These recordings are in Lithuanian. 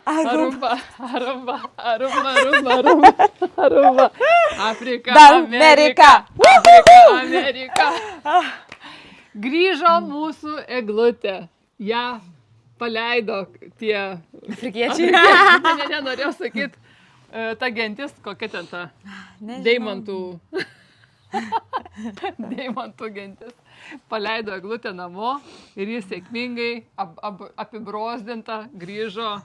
Aruba. Afrika, Amerika. Amerika. Grįžo mūsų eglutė. Ja paleido tie... Afrikiečiai. Ne, norėjau sakyti, ta gentis, kokia ten ta deimantų. Deimantų gentis. Paleido eglutę namo ir jis sėkmingai apibrozdinta grįžo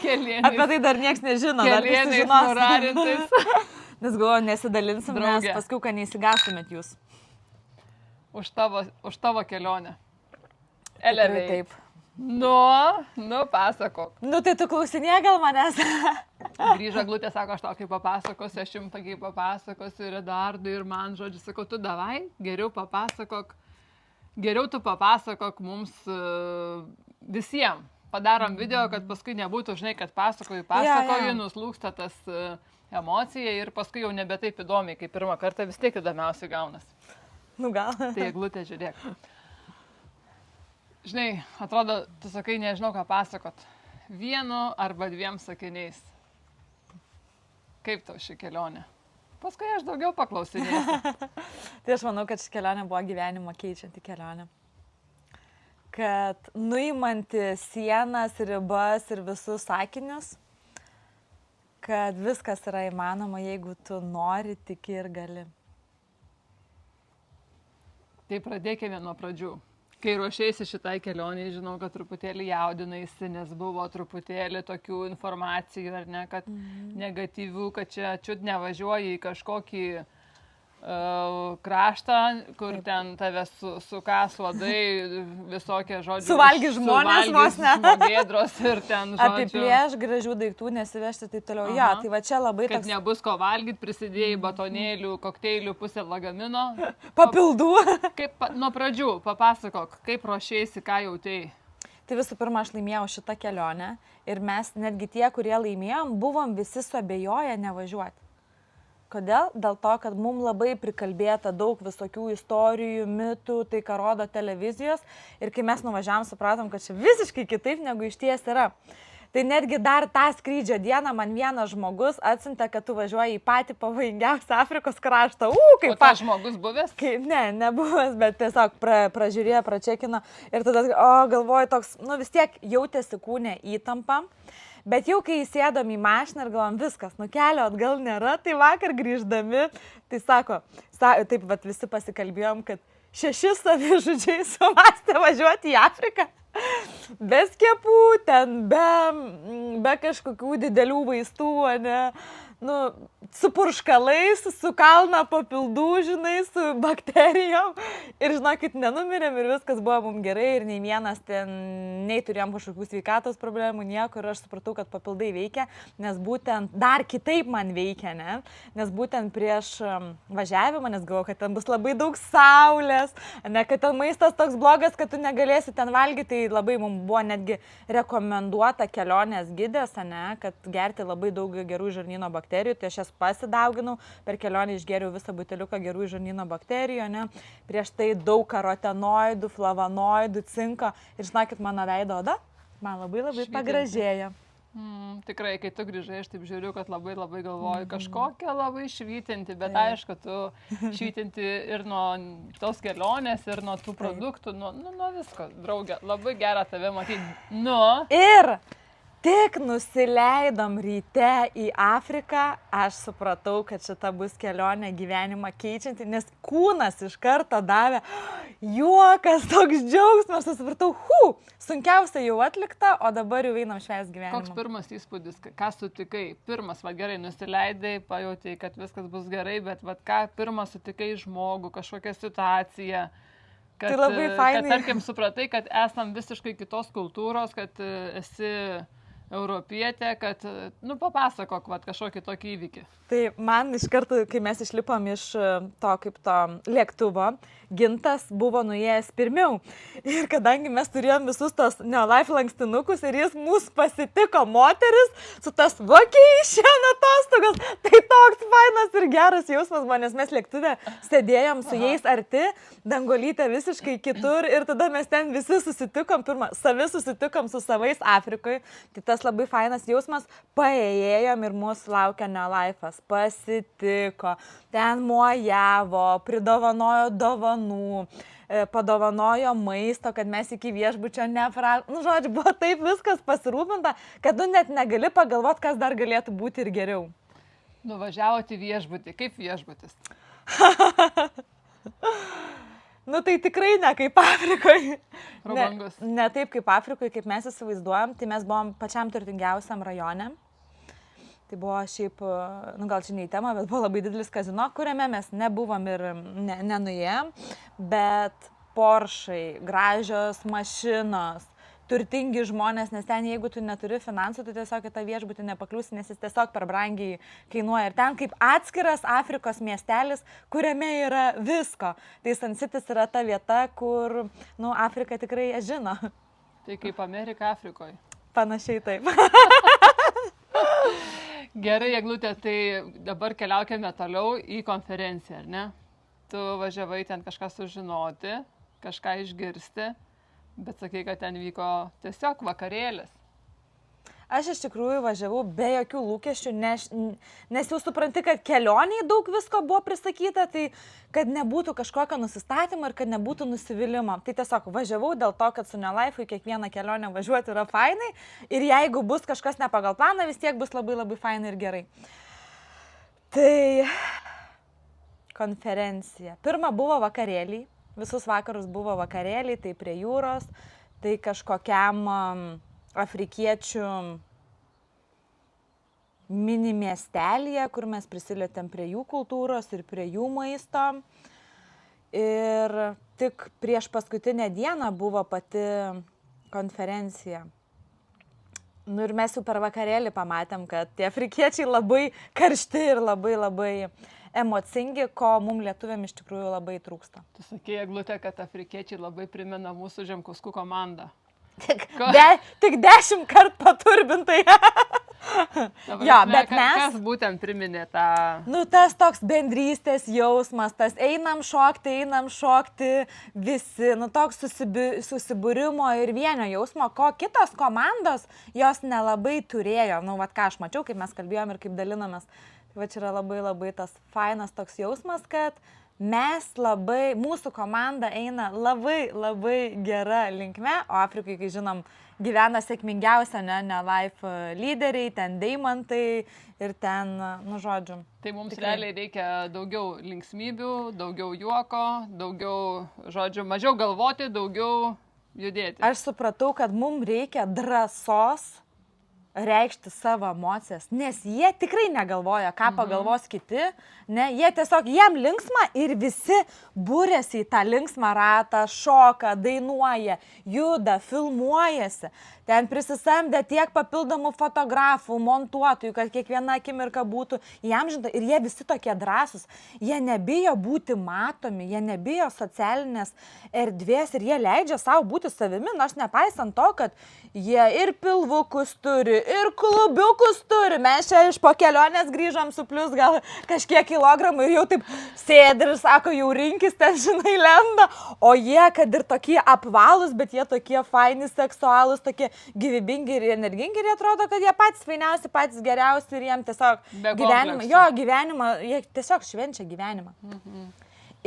kelieniais. Apie tai dar nieks nežino. Kelieniais nurarintais. Nes galvoju, nesidalinsim, Draugė. nes paskui, kad neįsigastumėt jūs. Už tavo kelionę. Tikrai Elevei. taip. Nu, pasakok. Nu, tai tu klausinė gal manęs. Grįžo glutė, sako, aš tau kaip papasakosiu, aš jums kaip papasakosiu ir Eduardui ir man, žodžiu, sakau, tu davai, geriau tu papasakok mums visiems. Padarom video, kad paskui nebūtų, žinai, kad pasakoju, nuslūksta tas emocija ir paskui jau nebe taip įdomiai, kaip pirmą kartą vis tiek įdomiausiai gaunas. Nu gal. Tai glutė, žiūrėk. Žinai, atrodo, tu sakai, nežinau ką pasakot. Vienu arba dviem sakiniais. Kaip tau ši kelionė? Paskui aš daugiau paklausinėsiu. Tai aš manau, kad ši kelionė buvo gyvenimo keičianti kelionė. Kad nuimanti sienas, ribas ir visus sakinius, kad viskas yra įmanoma, jeigu tu nori, tiki ir gali. Tai pradėkime nuo pradžių. Kai ruošėsi šitai kelioniai, žinau, kad truputėlį jaudinaisi, nes buvo truputėlį tokių informacijų, ar ne, kad negatyvių, kad čia čiut nevažiuoji į kažkokį kraštą, kur taip. Ten tave sukas uodai, visokie žodžiai. Suvalgys žmonės vos ne. Smogėdros ir ten žodžiu. Apiplėš, gražių daiktų nesivežti taip toliau. Aha. Ja, tai va čia labai kad toks... nebus ko valgyti, prisidėjai batonėlių, kokteilių, pusę lagamino. Papildų. Nuo pradžių papasakok, kaip ruošėsi, ką jautėjai. Tai visų pirma, aš laimėjau šitą kelionę ir mes netgi tie, kurie laimėjom, buvom visi suabejoję nevažiuoti. Kodėl? Dėl to, kad mums labai prikalbėta daug visokių istorijų, mitų, tai ką rodo televizijos ir kai mes nuvažiavom, supratom, kad čia visiškai kitaip negu iš ties yra. Tai netgi dar tą skrydžio dieną man vienas žmogus atsiuntė, kad tu važiuoji į patį pavojingiausią Afrikos kraštą. Kaip tas žmogus buvęs? Ne, nebuvęs, bet tiesiog pražiūrėjo, pračekino ir tada, galvoju, toks, vis tiek jautėsi kūne įtampa. Bet jau kai įsėdom į mašiną ir galvom viskas, kelio atgal nėra, tai vakar grįždami, tai sako, taip vat visi pasikalbėjom, kad 6 savižudžiai sumastė važiuoti į Afriką. Be skiepų, ten be kažkokių didelių vaistų, ne, su purškalais, su kalna papildų, žinai, su bakterijom. Ir žinokit, nenumirėm ir viskas buvo mums gerai ir nei vienas ten, nei turėjom kažkokių sveikatos problemų, nieko ir aš supratau, kad papildai veikia, nes būtent dar kitaip man veikia, ne? Nes būtent prieš važiavimą, nes galvoju, kad ten bus labai daug saulės, ne, kad ten maistas toks blogas, kad tu negalėsi ten valgyti, tai labai mums buvo netgi rekomenduota kelionės gidės, ne, kad gerti labai daug gerų žarnyno bakterijų, tai aš jas pasidauginau, per kelionę išgėriau visą buteliuką gerų žarnyno bakterijų, ne, prieš tai daug karotenoidų, flavonoidų, cinko ir žinokit, mano veido oda, man labai pagražėjo. Tikrai, kai tu grįžai, aš taip žiūriu, kad labai galvoju, kažkokia labai švytinti, bet aišku, tu švytinti ir nuo tos kelionės, ir nuo tų produktų, nuo visko, draugė, labai gera tave matyti. Ir tik nusileidom ryte į Afriką, aš supratau, kad šita bus kelionė gyvenimą keičianti, nes kūnas iš karto davė juokas, toks džiaugsmas, aš supratau, sunkiausia jau atlikta, o dabar jau einam švęsti gyvenimą. Koks pirmas įspūdis, ką sutikai? Pirmas, gerai, nusileidai, pajautai, kad viskas bus gerai, bet ką pirmas sutikai žmogų, kažkokią situaciją? Kad, tai labai fainai. Kad, tarkim, supratai, kad esam visiškai kitos kultūros, kad esi europietė, kad, papasakok, kažkokį tokį įvykį. Tai man iš karto, kai mes išlipom iš to lėktuvo Gintas buvo nuėjęs pirmiau. Ir kadangi mes turėjom visus tos Neolife lankstinukus ir jis mūsų pasitiko moteris su tas vacation atostogas, tai toks fainas ir geras jausmas buvo, nes mes lėktuve sėdėjom su jais arti, Dangolytė visiškai kitur ir tada mes ten visi susitikom, savi susitikom su savais Afrikoje, tai tas labai fainas jausmas, paėjėjom ir mūsų laukia Neolife'as, pasitiko, ten mojavo, pridovanojo dovanų, padovanojo maisto, kad mes iki viešbučio žodžiu, buvo taip viskas pasirūpinta, kad net negali pagalvoti, kas dar galėtų būti ir geriau. Nuvažiavote į viešbutį. Kaip viešbutis? Tai tikrai ne kaip Afrikoje. Prabangus. Ne taip kaip Afrikoje, kaip mes įsivaizduojam, tai mes buvom pačiam turtingiausiam rajone. Tai buvo šiaip, gal čia ne į temą, bet buvo labai didelis kazino, kuriame mes nebuvom ir nenuėjom, bet Porschai, gražios mašinos, turtingi žmonės, nes ten jeigu tu neturi finansų, tu tiesiog į tą viešbutį nepakliūsi, nes jis tiesiog per brangiai kainuoja. Ir ten kaip atskiras Afrikos miestelis, kuriame yra visko. Tai Sun City's yra ta vieta, kur, Afrika tikrai žino. Tai kaip Amerika Afrikoje. Panašiai taip. Gerai, Eglutė, tai dabar keliaukime toliau į konferenciją, ar ne? Tu važiavai ten kažką sužinoti, kažką išgirsti, bet sakai, kad ten vyko tiesiog vakarėlis. Aš iš tikrųjų važiavau be jokių lūkesčių, nes jau supranti, kad kelioniai daug visko buvo prisakyta, tai kad nebūtų kažkokio nusistatymo ir kad nebūtų nusivylimo. Tai tiesiog važiavau dėl to, kad su Neolife'ui kiekvieną kelionę važiuoti yra fainai ir jeigu bus kažkas ne pagal planą, vis tiek bus labai labai fainai ir gerai. Tai konferencija. Pirma buvo vakarėliai, visus vakarus buvo vakarėliai, tai prie jūros, tai kažkokiam afrikiečių mini miestelėje, kur mes prisilietėm prie jų kultūros ir prie jų maisto. Ir tik prieš paskutinę dieną buvo pati konferencija. Ir mes jau per vakarėlį pamatėm, kad tie afrikiečiai labai karšti ir labai labai emocingi, ko mums lietuviam iš tikrųjų labai trūksta. Tu sakei, Eglutė, kad afrikiečiai labai primena mūsų Žemkuskų komandą. Tik 10 kart paturbintai. Jo, bet mes... Kas būtent priminė tą... Tas toks bendrystės jausmas, tas einam šokti visi, toks susibūrimo ir vienio jausmo, ko kitos komandos jos nelabai turėjo. Ką aš mačiau, kaip mes kalbėjom ir kaip dalinomės. Tai čia yra labai labai tas fainas toks jausmas, kad mūsų komanda eina labai labai gera linkme, o Afrikai, kai žinom, gyvena sėkmingiausia, Neolife lyderiai, ten deimantai ir ten, žodžiu. Tai mums realiai reikia daugiau linksmybių, daugiau juoko, daugiau, žodžiu, mažiau galvoti, daugiau judėti. Aš supratau, kad mums reikia drąsos reikšti savo emocijas, nes jie tikrai negalvoja, ką pagalvos kiti, jie tiesiog, jiem linksma ir visi būrėsi į tą linksmą ratą, šoka, dainuoja, juda, filmuojasi. Ten prisisamdė tiek papildomų fotografų, montuotojų, kad kiekviena akimirka būtų įamžinta. Ir jie visi tokie drąsūs. Jie nebijo būti matomi, jie nebijo socialinės erdvės ir jie leidžia savo būti savimi, nors nepaisant to, kad jie ir pilvukus turi, ir klubiukus turi. Mes čia iš po kelionės grįžom su plius gal kažkiek kilogramų ir jau taip sėdi ir sako, jau rinkis ten, žinai, lenda. O jie, kad ir tokie apvalūs, bet jie tokie faini, seksualūs, tokie gyvybingi ir energingi ir atrodo, kad jie patys fainiausi, patys geriausi ir jiem tiesiog gyvenimą, jie tiesiog švenčia gyvenimą.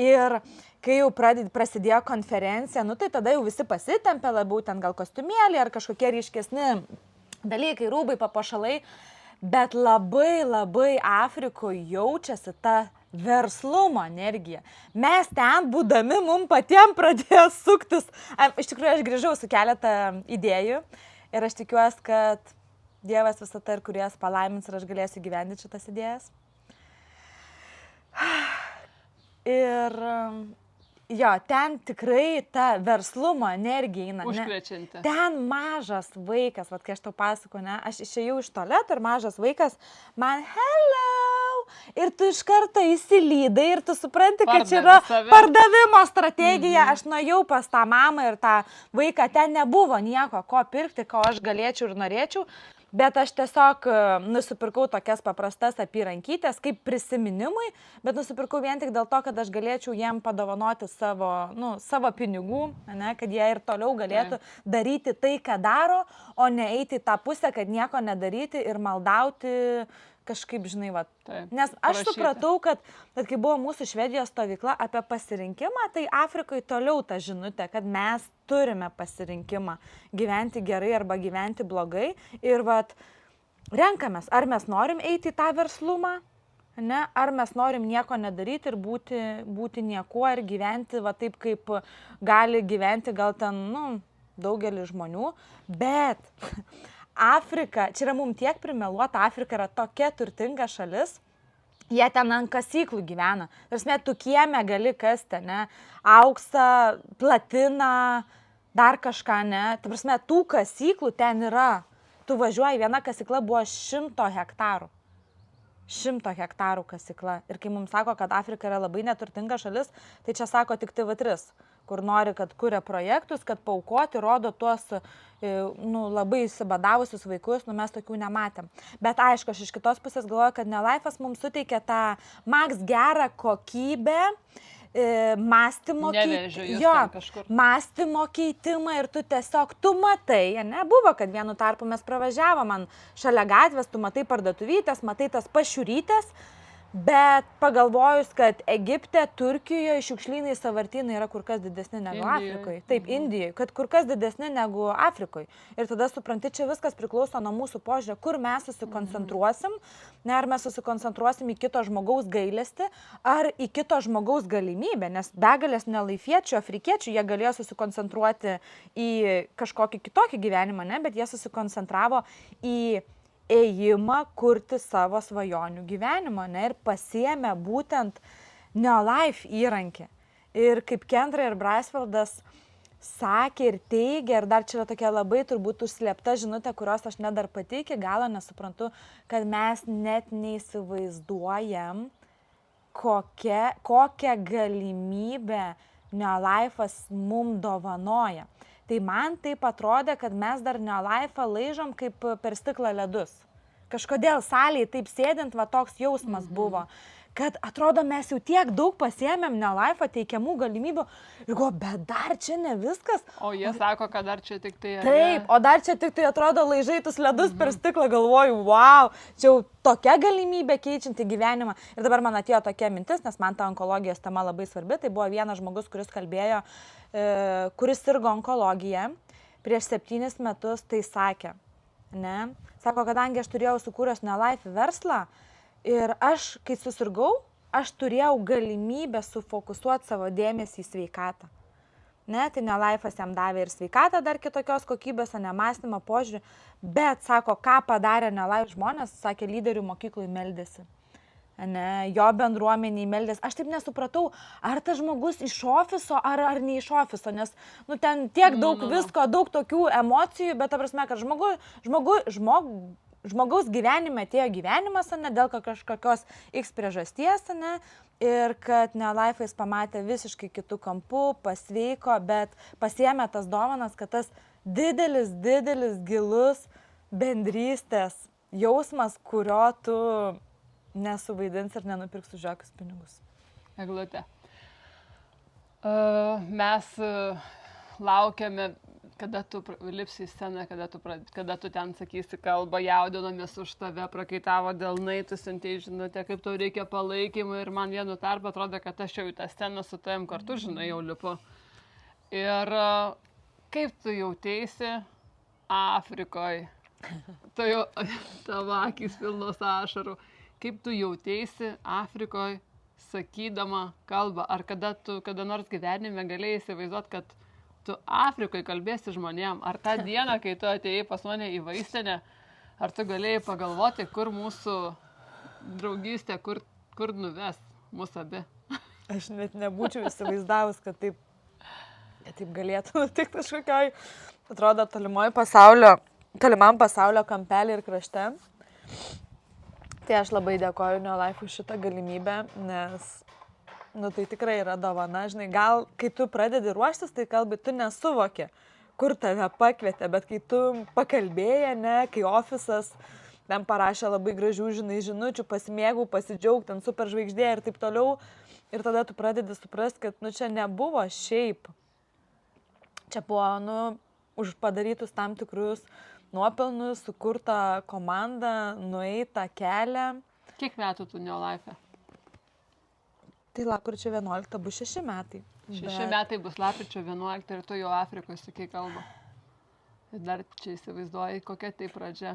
Ir kai jau prasidėjo konferencija, tai tada jau visi pasitempė, labiau ten gal kostiumėlį ar kažkokie ryškesni dalykai, rūbai, papuošalai, bet labai labai Afrikoje jaučiasi ta verslumo energija. Mes ten būdami, mums patiems pradėjo suktis. Iš tikrųjų, aš grįžau su keletą idėjų ir aš tikiuosi, kad Dievas visata ir Kūrėjas palaimins ir aš galėsiu gyventi šitas idėjas. Ir jo, ten tikrai ta verslumo energija eina. Užkrečianti. Ten mažas vaikas, kai aš tau pasakoju, aš išėjau iš tualeto ir mažas vaikas man hello, ir tu iš karto įsilydai ir tu supranti, kad čia Pardavi yra save. pardavimo strategija. Aš nuėjau pas tą mamą ir tą vaiką, ten nebuvo nieko, ko pirkti, ko aš galėčiau ir norėčiau. Bet aš tiesiog nusipirkau tokias paprastas apyrankytės kaip prisiminimui, bet nusipirkau vien tik dėl to, kad aš galėčiau jiem padovanoti savo pinigų, ne, kad jie ir toliau galėtų daryti tai, ką daro, o ne eiti į tą pusę, kad nieko nedaryti ir maldauti kažkaip, žinai, va. Nes aš supratau, kad kai buvo mūsų Švedijos stovykla apie pasirinkimą, tai Afrikoje toliau ta žinutė, kad mes turime pasirinkimą gyventi gerai arba gyventi blogai. Ir va, renkamės, ar mes norim eiti į tą verslumą, ne? Ar mes norim nieko nedaryti ir būti niekuo ir gyventi va taip, kaip gali gyventi gal ten, daugelis žmonių. Bet Afrika, čia yra mums tiek primeluota, Afrika yra tokia turtinga šalis, jie ten ant kasyklų gyvena. Tarsi, tu kieme gali kasti, ne, auksą, platiną, dar kažką, ne. Tarsi, tų kasyklų ten yra. Tu važiuoji, viena kasykla buvo 100 hektarų. 100 hektarų kasykla. Ir kai mums sako, kad Afrika yra labai neturtinga šalis, tai čia sako tik TV3, kur nori, kad kuria projektus, kad paaukoti, rodo tuos labai įsibadavusius vaikus, mes tokių nematėm. Bet aišku, aš iš kitos pusės galvoju, kad Nelife'as mums suteikia tą maks gerą kokybę, mąstymo keitimą ir tu tiesiog, tu matai, ne, buvo, kad vienu tarpu mes pravažiavom man šalia gatvės, tu matai parduotuvytės, matai tas pašiūrytės, bet pagalvojus, kad Egipte, Turkijoje šiukšlynai sąvartynai yra kur kas didesni negu Afrikoje. Taip, Indijoje, kad kur kas didesni negu Afrikoje. Ir tada supranti, čia viskas priklauso nuo mūsų požiūrio, kur mes susikoncentruosim, ne, ar mes susikoncentruosim į kito žmogaus gailestį, ar į kito žmogaus galimybę, nes begalės nelaifiečių, afrikiečių, jie galėjo susikoncentruoti į kažkokį kitokį gyvenimą, ne, bet jie susikoncentravo į ėjimą kurti savo svajonių gyvenimo, ne, ir pasiėmė būtent Neolife įrankį. Ir kaip Kendra ir Braisfeldas sakė ir teigia, ir dar čia yra tokia labai turbūt užslėpta žinutė, kurios aš net dar pati iki galo nesuprantu, kad mes net neįsivaizduojam, kokią galimybę Neolife'as mum dovanoja. Tai man taip atrodė, kad mes dar Neolife'ą laižom kaip per stiklą ledus. Kažkodėl salėje taip sėdint, va toks jausmas buvo, kad atrodo mes jau tiek daug pasiėmėm Neolife'ą teikiamų galimybių ir bet dar čia ne viskas. O jie sako, kad dar čia tik tai... Taip, o dar čia tik tai atrodo laižaitus ledus per stiklą, galvoju, wow, čia jau tokia galimybė keičianti gyvenimą. Ir dabar man atėjo tokia mintis, nes man ta onkologijos tema labai svarbi, tai buvo vienas žmogus, kuris kalbėjo, kuris sirgo onkologiją prieš 7 metus, tai sakė, ne? Sako, kadangi aš turėjau sukūręs Neolife verslą ir aš, kai susirgau, aš turėjau galimybę sufokusuoti savo dėmesį į sveikatą. Ne, tai Neolife'as jam davė ir sveikatą dar kitokios kokybės, ne mąstymo požiūrį, bet, sako, ką padarė Neolife žmonės, sakė, lyderių mokyklai meldėsi. Ne, jo bendruomeniai meldės. Aš taip nesupratau, ar tas žmogus iš ofiso, ar ne iš ofiso, nes ten tiek daug visko, daug tokių emocijų, bet ta prasme, kad žmogaus gyvenime atėjo gyvenimas, ne, dėl kažkokios X priežasties, ne, ir kad Neolife'as pamatė visiškai kitų kampų, pasveiko, bet pasiėmė tas dovanas, kad tas didelis, gilus bendrystės jausmas, kurio tu nesuvaidins ir nenupirks už jokius pinigus. Eglutė. Mes laukiame, kada tu lipsi į sceną, kada tu ten sakysi kalbą, jaudinomės už tave, prakaitavo delnai, tu siuntei žinutę, kaip tau reikia palaikymų ir man vienu tarpu atrodo, kad aš jau į tą sceną su tavim kartu, žinai, jau lipu. Ir kaip tu jauteisi Afrikoje? Tavo akys pilnos ašarų. Kaip tu jauteisi Afrikoje sakydama kalbą? Ar kada nors gyvenime galėjai įsivaizduoti, kad tu Afrikoje kalbėsi žmonėm? Ar tą dieną, kai tu atėjai pas mane į vaistinę, ar tu galėjai pagalvoti, kur mūsų draugystė, kur nuves mūsų abi? Aš net nebūčiau įsivaizdavus, kad taip galėtų nutikti kažkokioj, atrodo, tolimam pasaulio kampelį ir krašte. Tai aš labai dėkoju Neolife už šitą galimybę, nes, tai tikrai yra dovana, žinai, gal kai tu pradedi ruoštis, tai kalbai tu nesuvoki, kur tave pakvietė, bet kai tu pakalbėjai, ne, kai ofisas ten parašė labai gražių, žinai, žinučių, pasimėgau, pasidžiaug, ten super žvaigždė ir taip toliau, ir tada tu pradedi suprasti, kad, čia nebuvo šiaip, čia buvo, už padarytus tam tikrus nuopelnus, sukurta komanda, nueita kelią. Kiek metų tu Neolife? Tai lapkričio 11 bus 6 metai. 6 metai bus lapkričio 11 ir tu jau Afrikoje sakai kalbą. Ir dar čia įsivaizduoji, kokia tai pradžia.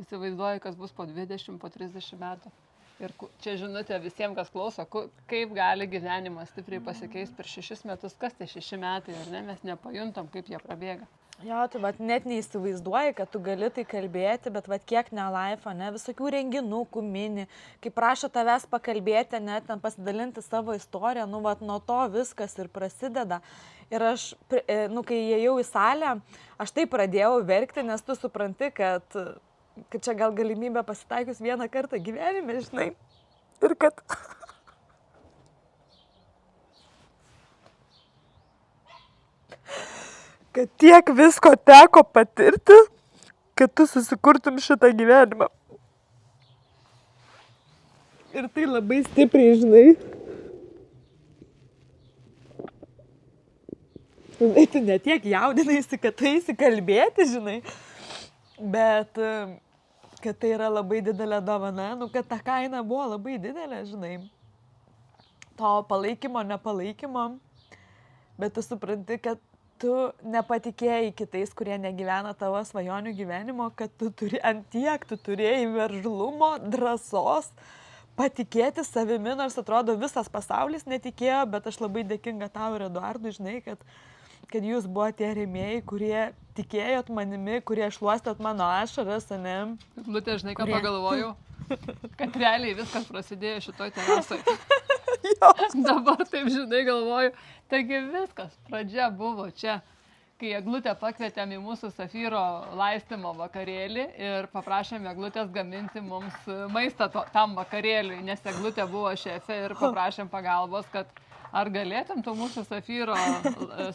Įsivaizduoji, kas bus po 20, po 30 metų. Ir čia žinutė visiems, kas klauso, kaip gali gyvenimas stipriai pasikeisti per 6 metus. Kas tai 6 metai, ar ne? Mes nepajuntam, kaip jie prabėga. Jo, tu net neįsivaizduoji, kad tu gali tai kalbėti, bet kiek Neolife, ne, visokių renginukų mini, kai prašo tavęs pakalbėti, net ten pasidalinti savo istoriją, nuo to viskas ir prasideda. Ir aš, kai įėjau į salę, aš tai pradėjau verkti, nes tu supranti, kad čia gal galimybė pasitaikius vieną kartą gyvenime, žinai, ir kad... kad tiek visko teko patirti, kad tu susikurtum šitą gyvenimą. Ir tai labai stipriai, žinai. Tu ne tiek jaudinaisi, kad tai įsikalbėti, žinai, bet kad tai yra labai didelė dovana, kad ta kaina buvo labai didelė, žinai. To palaikymo, nepalaikymo, bet tu supranti, kad tu nepatikėjai kitais, kurie negyvena tavo svajonių gyvenimo, kad tu turėjai veržlumo, drąsos, patikėti savimi, nors atrodo visas pasaulis netikėjo, bet aš labai dėkinga tau ir Eduardui, žinai, kad jūs buvote tie rėmėjai, kurie tikėjot manimi, kurie šluostot mano ašaras, ne? Lutė, žinai, ką pagalvojau? Kad realiai viskas prasidėjo šitoj terasoj. Dabar taip, žinai, galvoju. Taigi viskas, pradžia buvo čia, kai Eglutę pakvietėm į mūsų Safyro laistymo vakarėlį ir paprašėm Eglutės gaminti mums maistą tam vakarėliui, nes Eglutė buvo šefė ir paprašėm pagalbos, kad ar galėtum tu mūsų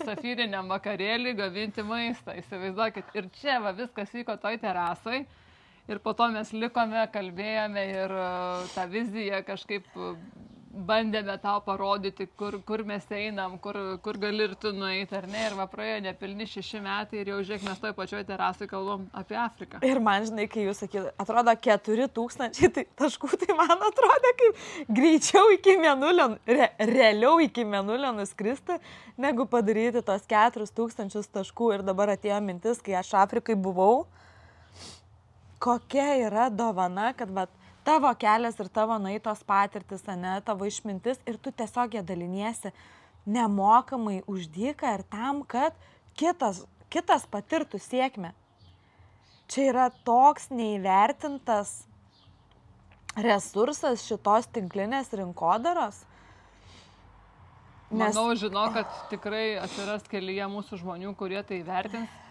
safyriniam vakarėliui gaminti maistą. Įsivaizduokit, ir čia viskas vyko toj terasoj. Ir po to mes likome, kalbėjome ir tą viziją kažkaip bandėme tau parodyti, kur mes einam, kur gali ir tu nueiti, ar ne. Ir praėjo nepilni 6 metai ir jau žiūrėk, mes toj pačioj terasui kalbam apie Afriką. Ir man, žinai, kai jūs sakėte, atrodo 4000 tai taškų, tai man atrodo kaip greičiau iki mėnulio, realiau iki mėnulio nuskristi, negu padaryti tos 4000 taškų. Ir dabar atėjo mintis, kai aš Afrikai buvau, kokia yra dovana, kad tavo kelias ir tavo nueitos patirtis, ne, tavo išmintis ir tu tiesiog ją daliniesi nemokamai už dyką ir tam, kad kitas patirtų sėkmę. Čia yra toks neįvertintas resursas šitos tinklinės rinkodaros. Manau, žinau, kad tikrai atsiras kelyje mūsų žmonių, kurie tai vertins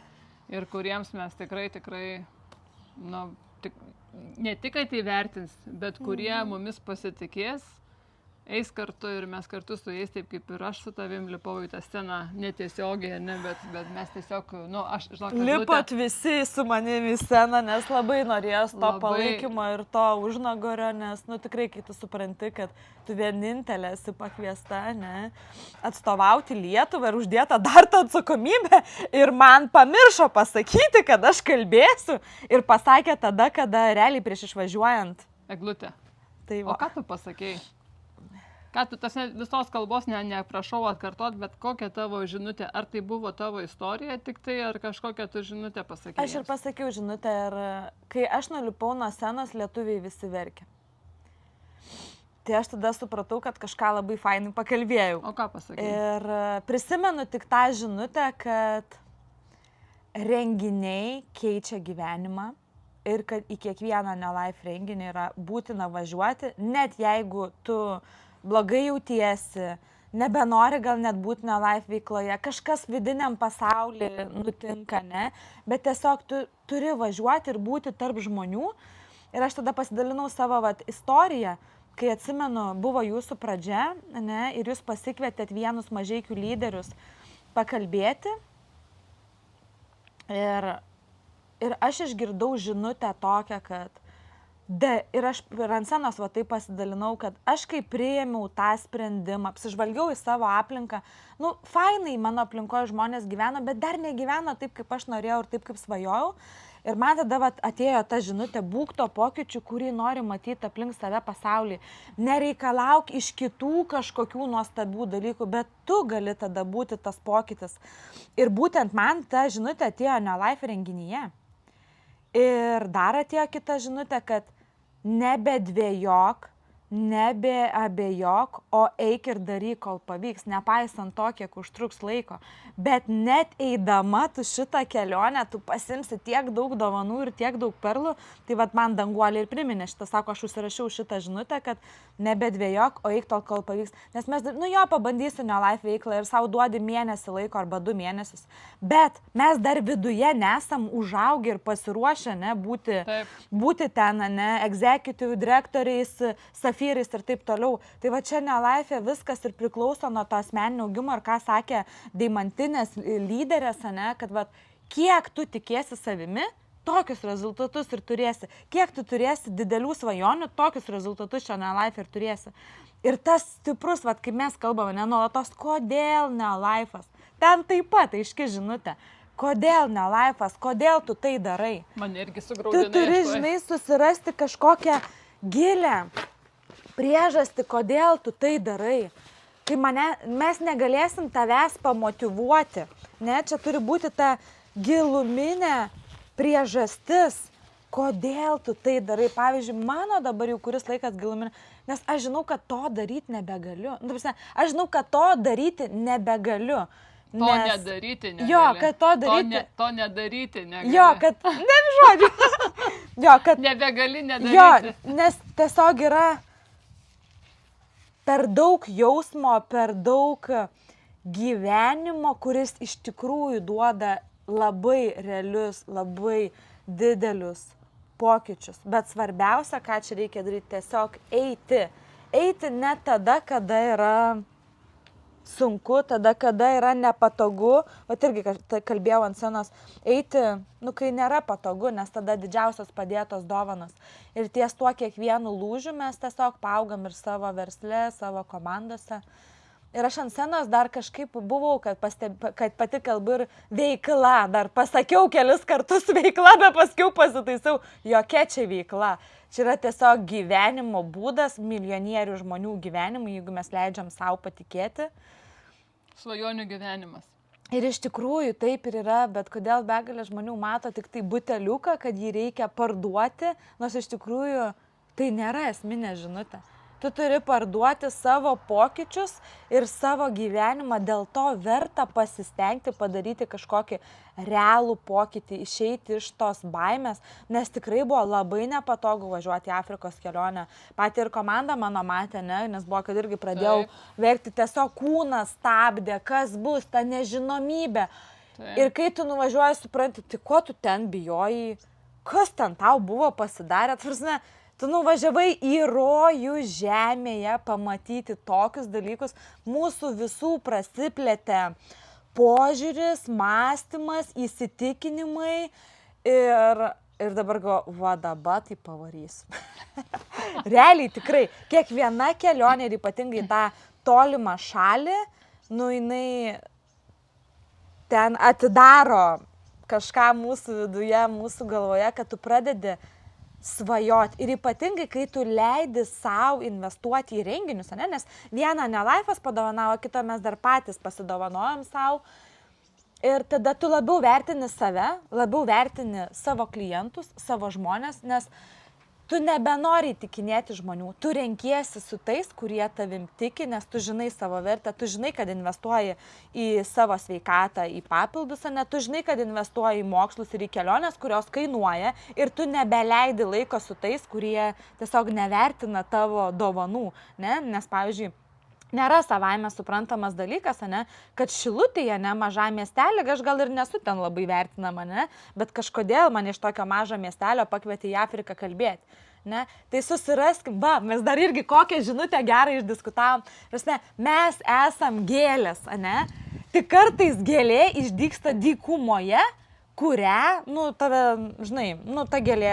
ir kuriems mes tikrai, ne tik, kad įvertins, bet kurie mumis pasitikės, eis kartu ir mes kartu su jais, taip kaip ir aš su tavim lipau į tą sceną, netiesiogiai, ne, bet mes tiesiog, aš žinau, kad... Lipot visi su manimi į sceną, nes labai norėjos to palaikymo ir to užnagorio, nes, tikrai, kai tu supranti, kad tu vienintelė esi pakviesta, ne, atstovauti Lietuvą ir uždėta dar tą atsakomybę ir man pamiršo pasakyti, kad aš kalbėsiu ir pasakė tada, kada realiai prieš išvažiuojant. Eglutė, tai o ką tu pasakėjai? Ką tu tas visos kalbos neprašau atkartot, bet kokia tavo žinutė? Ar tai buvo tavo istorija tik tai, ar kažkokią tu žinutę pasakėjai? Aš ir pasakiau žinutę ir kai aš nulipau nuo scenos, lietuviai visi verkė. Tai aš tada supratau, kad kažką labai fainai pakalbėjau. O ką pasakėjai? Ir prisimenu tik tą žinutę, kad renginiai keičia gyvenimą ir kad į kiekvieną Neolife renginį yra būtina važiuoti, net jeigu tu blogai jautiesi, nebenori gal net būti Neolife veikloje, kažkas vidiniam pasaulyje nutinka, ne? Bet tiesiog tu turi važiuoti ir būti tarp žmonių Ir aš tada pasidalinau savo istoriją, kai atsimenu, buvo jūsų pradžia, ne, ir jūs pasikvietėt vienus mažeikių lyderius pakalbėti. Ir aš išgirdau žinutę tokią, kad ir aš ant scenos va taip pasidalinau, kad aš kai priėmiau tą sprendimą, apsižvalgiau į savo aplinką, fainai mano aplinkoje žmonės gyveno, bet dar negyveno taip, kaip aš norėjau ir taip, kaip svajojau. Ir man tada atėjo ta žinutė, būk to pokyčių, kurį nori matyti aplink save pasaulį. Nereikalauk iš kitų kažkokių nuostabių dalykų, bet tu gali tada būti tas pokytis. Ir būtent man ta žinutė atėjo Neolife renginyje. Ir dar atėjo kita žinutė, kad nebedvėjok, nebeabejok, o eik ir daryk, kol pavyks, nepaisant to, kiek užtruks laiko. Bet net eidama tu šitą kelionę, tu pasimsi tiek daug dovanų ir tiek daug perlų. Tai man Danguolė ir priminė šitą, sako, aš užsirašiau šitą žinutę, kad nebedvėjok, o eik tol, kol pavyks. Nes mes, pabandysiu Neolife veiklą ir savo duodi mėnesį laiko arba 2 mėnesius. Bet mes dar viduje nesam užaugę ir pasiruošę, ne, būti ten, ne, executive direktoriais, safyrais ir taip toliau. Tai čia Neolife viskas ir priklauso nuo to asmeninio augimo ir ką sakė deimantinės lyderės, ne, kad kiek tu tikėsi savimi, tokius rezultatus ir turėsi. Kiek tu turėsi didelių svajonių, tokius rezultatus čia Neolife ir turėsi. Ir tas stiprus, kai mes kalbame, nuolatos, kodėl Neolife'as? Ten taip pat aiški žinutė. Kodėl Neolife'as? Kodėl tu tai darai? Man irgi sugraudinai. Tu turi, žinai, susirasti kažkokią gilę priežastį, kodėl tu tai darai. Kai mes negalėsim tavęs pamotyvuoti, ne, čia turi būti ta giluminė priežastis, kodėl tu tai darai. Pavyzdžiui, mano dabar jau kuris laikas giluminė, nes aš žinau, kad to daryti nebegaliu. Aš žinau, kad to daryti nebegaliu. To nedaryti negali. Jo, kad to daryti. To nedaryti negali. Jo, kad, ne žodžiu. Jo, kad. Nebegali nedaryti. Jo, nes tiesiog yra per daug jausmo, per daug gyvenimo, kuris iš tikrųjų duoda labai realius, labai didelius pokyčius. Bet svarbiausia, ką čia reikia daryti, tiesiog eiti. Eiti ne tada, kada yra sunku, tada, kada yra nepatogu. Irgi kalbėjau ant scenos, eiti, kai nėra patogu, nes tada didžiausios padėtos dovanos. Ir ties tuo kiekvienu lūžiu mes tiesiog paaugam ir savo versle, savo komandose. Ir aš ant scenos dar kažkaip buvau, kad pati kalbu ir veikla, dar pasakiau kelis kartus veikla, bet paskiau pasitaisiau, jokia čia veikla. Čia yra tiesiog gyvenimo būdas, milijonierių žmonių gyvenimui, jeigu mes leidžiam savo patikėti. Svajonių gyvenimas. Ir iš tikrųjų taip ir yra, bet kodėl begalė žmonių mato tik tai buteliuką, kad jį reikia parduoti, nors iš tikrųjų tai nėra esminė žinutė. Tu turi parduoti savo pokyčius ir savo gyvenimą, dėl to verta pasistengti padaryti kažkokį realų pokytį, išeiti iš tos baimės, nes tikrai buvo labai nepatogu važiuoti į Afrikos kelionę. Pati ir komanda mano matė, ne, nes buvo, kad irgi pradėjau verkti, tiesiog kūnas stabdė, kas bus, ta nežinomybė. Taip. Ir kai tu nuvažiuoji, supranti, tai ko tu ten bijojai, kas ten tau buvo pasidarę, tu nuvažiavai į rojų žemėje pamatyti tokius dalykus, mūsų visų prasiplėtė požiūris, mąstymas, įsitikinimai ir dabar dabar tai pavarysiu. Realiai tikrai, kiekviena kelionė ir ypatingai tą tolimą šalį, jinai ten atidaro kažką mūsų viduje, mūsų galvoje, kad tu pradedi svajot. Ir ypatingai, kai tu leidi savo investuoti į renginius, ne? Nes vieną Neolife'as padovanavo, kitą mes dar patys pasidovanojom savo. Ir tada tu labiau vertini save, labiau vertini savo klientus, savo žmonės, nes tu nebenori įtikinėti žmonių. Tu renkiesi su tais, kurie tavim tiki, nes tu žinai savo vertę, tu žinai, kad investuoji į savo sveikatą, į papildus, ne, tu žinai, kad investuoji į mokslus ir į keliones, kurios kainuoja ir tu nebeleidi laiko su tais, kurie tiesiog nevertina tavo dovanų, ne? Nes, pavyzdžiui, nėra savaime suprantamas dalykas, ne, kad Šilutėje, ne, maža miestelė, aš gal ir nesu ten labai vertinama, ne, bet kažkodėl man iš tokio mažo miestelio pakvietė į Afriką kalbėti. Ne? Tai susiraskim, mes dar irgi kokią žinutę gerai išdiskutavom. Mes esam gėlės, ne? Tik kartais gėlė išdygsta dykumoje, kurią, tave, žinai, ta gėlė,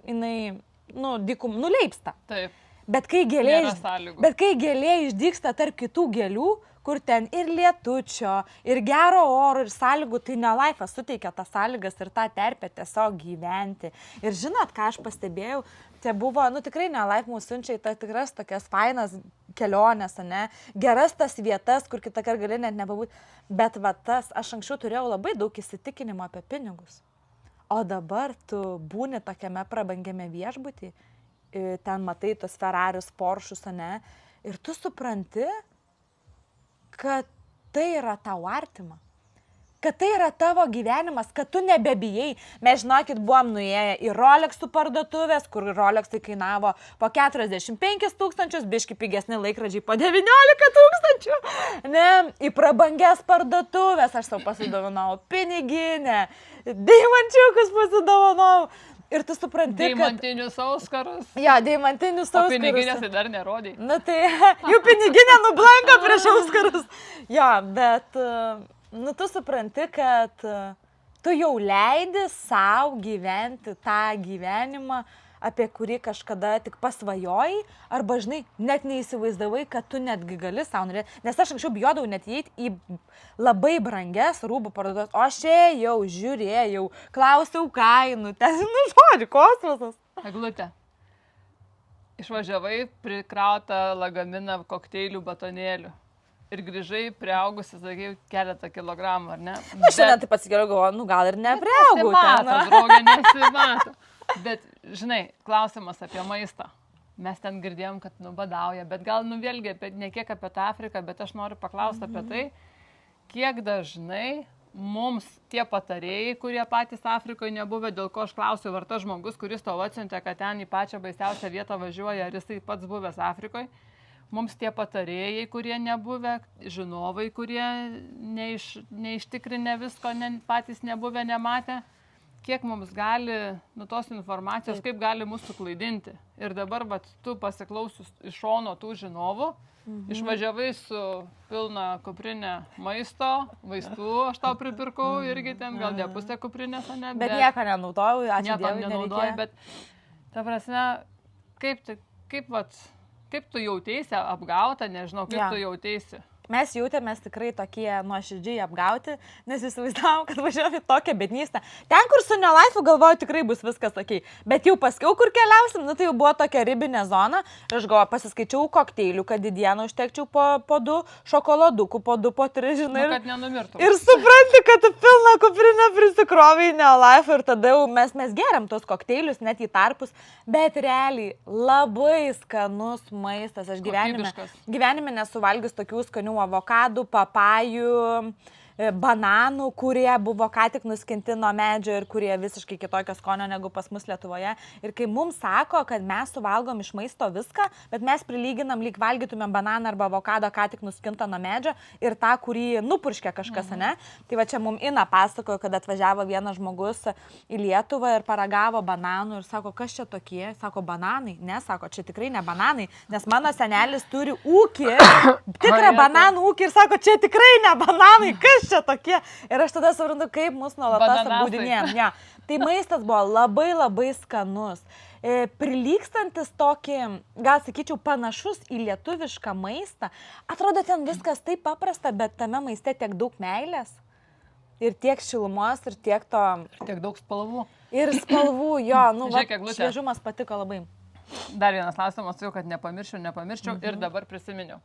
jinai, nuleipsta. Taip. Bet kai gėlė išdygsta tarp kitų gėlių, kur ten ir lietučio, ir gero oro, ir sąlygų, tai ne laifas suteikia tas sąlygas ir tą terpę tiesiog gyventi. Ir žinot, ką aš pastebėjau, tai buvo, tikrai ne laif mūsų siunčia į tas tikras tokias fainas keliones, ne, geras tas vietas, kur kitą kartą gali net nebabūti. Bet aš anksčiau turėjau labai daug įsitikinimo apie pinigus. O dabar tu būni tokiame prabangiame viešbutį, ten matai tos Ferrarius, Porschus, ne, ir tu supranti, kad tai yra tau artima, kad tai yra tavo gyvenimas, kad tu nebebijai. Mes, žinokit, buvom nuėję į Rolexų parduotuvės, kur Rolexai kainavo po 45 000, biški pigesni laikrodžiai po 19 000, ne, į prabangias parduotuvės, aš savo pasidovanau piniginę, deimančiukus pasidovanau. Ir tu supranti, deimantinius auskarus. Ja, deimantinius auskarus. O piniginės tai dar nerodai. Na tai, jų piniginė nublanko prieš auskarus. Ja, bet, tu supranti, kad tu jau leidi savo gyventi tą gyvenimą, apie kurį kažkada tik pasvajojai, arba, žinai, net neįsivaizdavai, kad tu netgi gali savo norėti. Nes aš anksčiau bijodavau net įeiti į labai brangias rūbų parduotuvės, o aš ėjau, žiūrėjau, klausiau kainų, ten, žodžiu, kosmosas. Eglutė, išvažiavai prikrautą lagaminą kokteilių batonėlių ir grįžai priaugusi, sakai, keletą kilogramų, ar ne? Aš šiandien taip atsikėliau, galvoju, gal ir nepriaugau. Nesimato, draugė, nesimato. Bet, žinai, klausimas apie maistą. Mes ten girdėjom, kad badauja, bet gal vėlgi ne kiek apie tą Afriką, bet aš noriu paklausti apie tai, kiek dažnai mums tie patarėjai, kurie patys Afrikoje nebuvę, dėl ko aš klausiu, ar tas žmogus, kuris tau atsiuntė, kad ten į pačią baisiausią vietą važiuoja, ar jisai pats buvęs Afrikoje, mums tie patarėjai, kurie nebuvę, žinovai, kurie neištikrinę visko, patys nebuvę, nematę, kiek mums gali, tos informacijos, kaip gali mūsų klaidinti. Ir dabar, tu pasiklausius iš šono tų žinovų, išvažiavai su pilna kuprinė maisto, vaistų, aš tau pripirkau irgi ten, gal ne pusę kuprinės, ne? Bet nieko nenaudojau, ačiū Dievui, nenaudojau, bet, ta prasme, kaip tu jauteisi apgauta, nežinau, kaip tu jauteisi. Mes jautėmės tikrai tokie nuoširdžiai apgauti, nes įsivaizdavom, kad važiuojame į tokią bednystę. Ten, kur su nelaifu galvoju, tikrai bus viskas okei. Bet jau paskiau, kur keliausim, tai jau buvo tokia ribinė zona. Aš galvoju, pasiskaičiau kokteilių, kad į dieną užtekčiau po 2, šokoladukų po 2, po 3, žinai. Kad nenumirtum. Ir supranti, kad tu pilną kuprinę prisikrovai į nelaifu ir tada jau mes geriam tos kokteilius net į tarpus. Bet realiai labai skanus maistas. Aš gyvenime nesuvalgius tokių skanių avokadų, papajų, bananų, kurie buvo ką tik nuskinti nuo medžio ir kurie visiškai kitokio skonio negu pas mus Lietuvoje. Ir kai mums sako, kad mes suvalgom iš maisto viską, bet mes prilyginam, lyg valgytumėm bananą arba avokado ką tik nuskintą nuo medžio ir tą, kurį nupurškė kažkas, ne? Tai va čia mums Ina pasakojo, kad atvažiavo vienas žmogus į Lietuvą ir paragavo bananų ir sako, kas čia tokie? Sako, bananai. Ne, sako, čia tikrai ne bananai, nes mano senelis turi ūkį, tikrą bananų ūkį ir sako, čia tikrai ne bananai, kas čia tokie. Ir aš tada suprantu, kaip mus nuolatos apgaudinėjom. Ja. Tai maistas buvo labai labai skanus. Prilygstantis tokį, gal sakyčiau, panašus į lietuvišką maistą. Atrodo, ten viskas taip paprasta, bet tame maiste tiek daug meilės. Ir tiek šilumos, ir tiek to... Tiek daug spalvų. Ir spalvų, jo. Šviežumas patiko labai. Dar vienas klausimas, kad nepamirščiau ir dabar prisiminiau.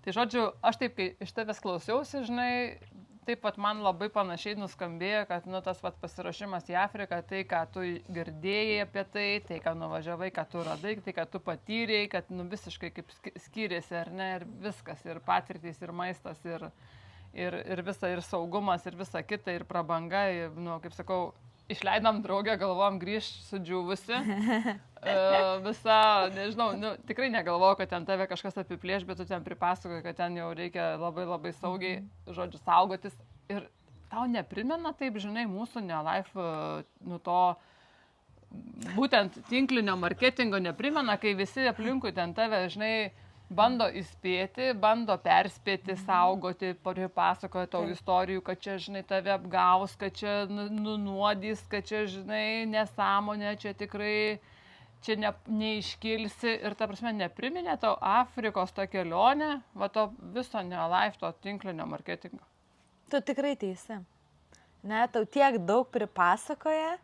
Tai žodžiu, aš taip, kai iš tavęs klausiausi, žinai, taip pat man labai panašiai nuskambėjo, kad tas pasiruošimas į Afriką, tai, ką tu girdėjai apie tai, ką nuvažiavai, ką tu radai, tai, ką tu patyrėjai, kad visiškai kaip skyrėsi, ar ne, ir viskas, ir patirtys, ir maistas, ir saugumas, ir visa kita, ir prabanga, kaip sakau, išleidom draugę, galvom grįžti sudžiūvusi. Visa, nežinau, tikrai negalvojau, kad ten tave kažkas apiplėš, bet tu ten pripasakoji, kad ten jau reikia labai labai saugiai, žodžiu, saugotis. Ir tau neprimena taip, žinai, mūsų Neolife, to būtent tinklinio marketingo neprimena, kai visi aplinkui ten tave, žinai, bando įspėti, bando perspėti, saugoti, pasakoja tau istorijų, kad čia, žinai, tave apgaus, kad čia nunuodys, kad čia, žinai, nesąmonė, čia tikrai, čia neiškilsi ir, ta prasme, nepriminė tau Afrikos tą kelionę, va to viso Neolife, to tinklinio marketingo. Tu tikrai teisi. Ne, tau tiek daug pripasakoja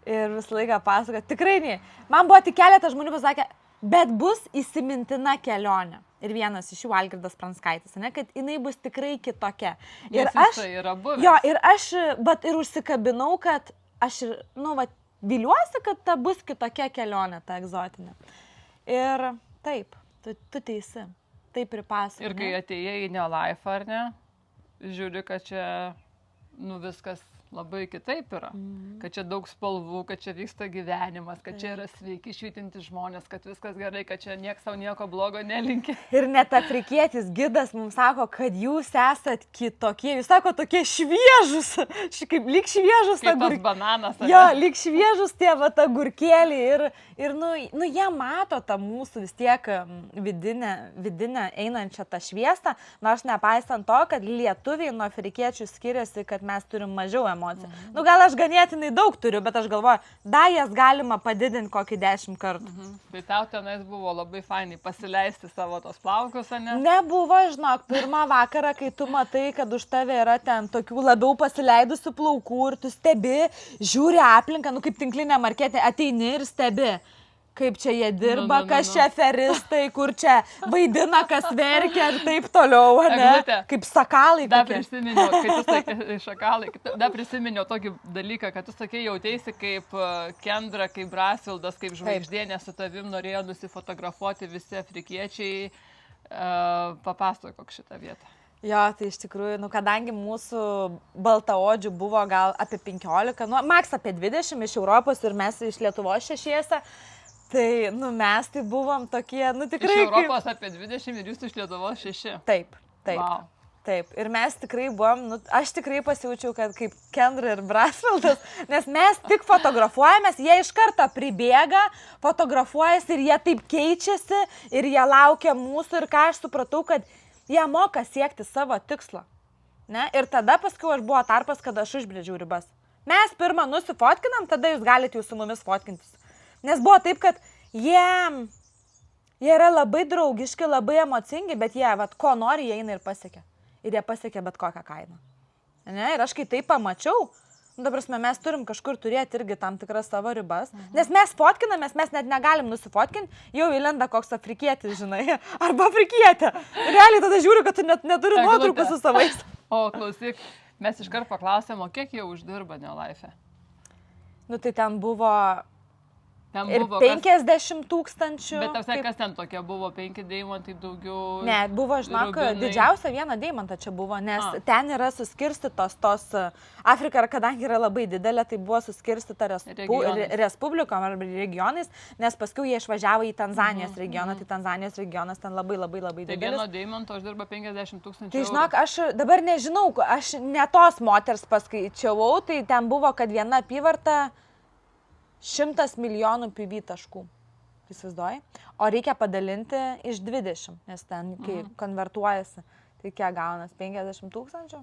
ir visą laiką pasakoja. Tikrai ne. Man buvo tik keletas žmonių pasakė, bet bus įsimintina kelionė. Ir vienas iš jų Algirdas Pranskaitis, ne, kad jinai bus tikrai kitokia. Ir aš, ir aš ir užsikabinau, kad aš, viliuosi, kad ta bus kitokia kelionė, ta egzotinė. Ir taip, tu teisi, taip pripasakojai. Ir kai atėjai į Neolife, ar ne, žiūri, kad čia, viskas labai kitaip yra, kad čia daug spalvų, kad čia vyksta gyvenimas, kad čia yra sveiki švytinti žmonės, kad viskas gerai, kad čia nieks tau nieko blogo nelinki. Ir net afrikietis gidas mums sako, kad jūs esat kitokie, jūs sako tokie šviežus, kaip lyg šviežus. Kaip tas bananas. Jo, lyg šviežus tie gurkėliai ir jie mato tą mūsų vis tiek vidinę einančią tą šviesą, nors nepaisant to, kad lietuviai nuo afrikiečių skiriasi, kad mes turim mažiau emocijų. Gal aš ganėtinai daug turiu, bet aš galvoju, jas galima padidinti kokį 10 kartų. Tai tau tenais buvo labai fainai pasileisti savo tos plaukus, ne? Nebuvo, žinok, pirmą vakarą, kai tu matai, kad už tave yra ten tokių labiau pasileidusių plaukų ir tu stebi, žiūri aplinką, kaip tinklinė marketė, ateini ir stebi. Kaip čia jie dirba, kas čia aferistai, kur čia vaidina, kas verkia ir taip toliau, ne? Eglutė, kaip sakalai. Dar prisiminiau, kai tu sakai, šakalai, dar prisiminiau tokį dalyką, kad tu sakai, jautėsi kaip Kendra, kaip Brasvildas, kaip žvaigždė, nes su tavim norėjo nusifotografuoti visi afrikiečiai. Papasakok kokią šitą vietą. Jo, tai iš tikrųjų, kadangi mūsų baltaodžių buvo gal apie 15, maks apie 20 iš Europos ir mes iš Lietuvos 6. Tai, mes tai buvom tokie, tikrai... Iš Europos apie 20 ir jūs iš Lietuvos 6. Taip. Wow. Taip. Ir mes tikrai buvom, aš tikrai pasijaučiau, kad kaip Kendra ir Brasvildas, nes mes tik fotografuojamės, jie iš karto pribėga, fotografuojasi ir jie taip keičiasi ir jie laukia mūsų ir ką aš supratau, kad jie moka siekti savo tikslą. Ne? Ir tada paskui buvo tarpas, kada aš užbrėžiau ribas. Mes pirmą nusifotkinam, tada jūs galite su mumis fotkintis. Nes buvo taip, kad jie yra labai draugiški, labai emocingi, bet jie, ko nori, jie eina ir pasiekia. Ir jie pasiekia bet kokią kainą. Ne? Ir aš kai tai pamačiau, mes turim kažkur turėti irgi tam tikras savo ribas. Nes mes fotkinamės, mes net negalim nusifotkinti, jau įlenda koks afrikietis, žinai, arba afrikietė. Realiai tada žiūriu, kad tu net neturi nuotraukų su savais. O klausyk, mes iškart paklausėm, o kiek jau uždirba Neolife? Tai ten buvo... Ir 50 000. Bet kas ten tokia buvo, 5 deimantai daugiau? Ne, buvo, žinok, didžiausia viena deimanta čia buvo, nes ten yra suskirstytos tos, Afrika, kadangi yra labai didelė, tai buvo suskirstyta respublikom ar regionais, nes paskui jie išvažiavo į Tanzanijos regioną, tai Tanzanijos regionas ten labai didelis. Tai vieno deimanto uždirba 50 000 eurų. Tai žinok, aš dabar nežinau, aš ne tos moters paskaičiavau, tai ten buvo, kad viena apyvarta 100 milijonų PV taškų, įsivaizduoji, o reikia padalinti iš 20, nes ten, kai konvertuojasi, tai kiek gaunas, 50 000?